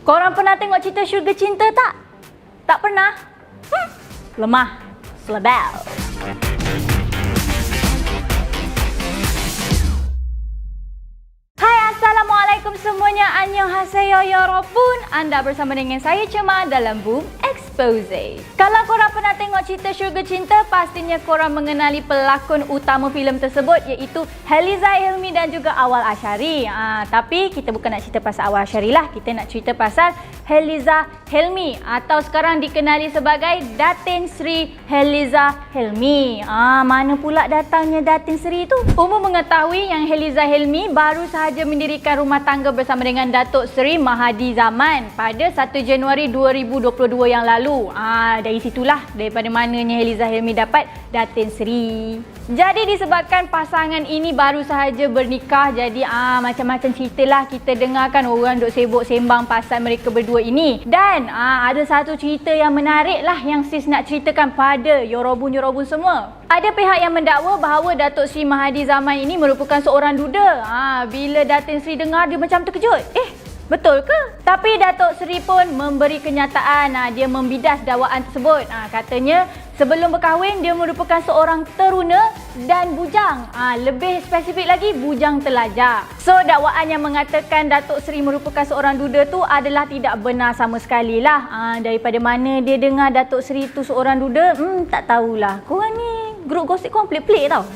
Korang pernah tengok cerita Syurga Cinta tak? Tak pernah? Lemah. Selebel. Hai, Assalamualaikum semuanya. Annyeonghaseyo yorobun. Anda bersama dengan saya Cema dalam Boom Expose. Kalau korang pernah tengok cerita Syurga Cinta, pastinya korang mengenali pelakon utama filem tersebut, iaitu Heliza Hilmi dan juga Awal Asyari. Tapi kita bukan nak cerita pasal Awal Asyari lah. Kita nak cerita pasal Heliza Hilmi atau sekarang dikenali sebagai Datin Sri Heliza Hilmi. Mana pula datangnya Datin Sri tu? Umum mengetahui yang Heliza Hilmi baru sahaja mendirikan rumah tangga bersama dengan Datuk Seri Mahathir Zaman pada 1 Januari 2022 yang lalu. Dari situlah, daripada mananya Heliza Hilmi dapat Datin Sri. Jadi disebabkan pasangan ini baru sahaja bernikah, jadi macam-macam ceritalah kita dengarkan orang duk sibuk sembang pasal mereka berdua ini. Dan ada satu cerita yang menarik lah yang sis nak ceritakan pada yorobun-yorobun semua. Ada pihak yang mendakwa bahawa Datuk Seri Mahathir Zaman ini merupakan seorang duda. Bila Datin Sri dengar, dia macam terkejut. Betul ke? Tapi Datuk Seri pun memberi kenyataan, dia membidas dakwaan tersebut. Katanya sebelum berkahwin dia merupakan seorang teruna dan bujang. Lebih spesifik lagi, bujang telajar. So dakwaan yang mengatakan Datuk Seri merupakan seorang duda tu adalah tidak benar sama sekali lah. Daripada mana dia dengar Datuk Seri tu seorang duda, tak tahulah. Korang ni grup gosip korang pelik-pelik tau.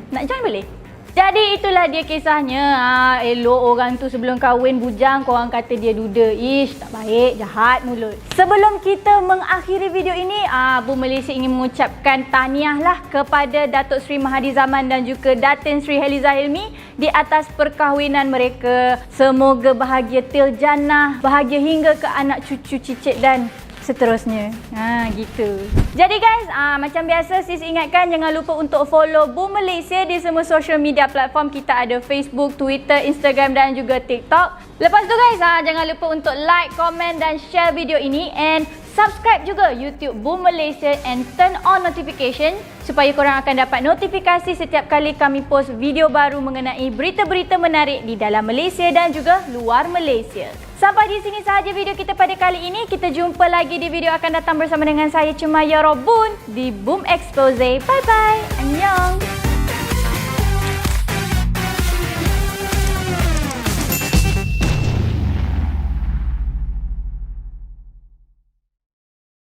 Nak join boleh? Jadi itulah dia kisahnya. Elok orang tu sebelum kahwin bujang, korang kata dia duda. Tak baik, jahat mulut. Sebelum kita mengakhiri video ini, Boom Malaysia ingin mengucapkan tahniah lah kepada Datuk Seri Mahathir Zaman dan juga Datin Sri Heliza Hilmi di atas perkahwinan mereka. Semoga bahagia til jannah, bahagia hingga ke anak cucu cicit dan seterusnya. Gitu. Jadi guys, macam biasa sis ingatkan jangan lupa untuk follow Boom Malaysia di semua social media platform. Kita ada Facebook, Twitter, Instagram dan juga TikTok. Lepas tu guys, jangan lupa untuk like, komen dan share video ini, and subscribe juga YouTube Boom Malaysia and turn on notification supaya korang akan dapat notifikasi setiap kali kami post video baru mengenai berita-berita menarik di dalam Malaysia dan juga luar Malaysia. Sampai di sini sahaja video kita pada kali ini. Kita jumpa lagi di video akan datang bersama dengan saya Cema Yorobun di Boom Expose. Bye bye. Annyeong.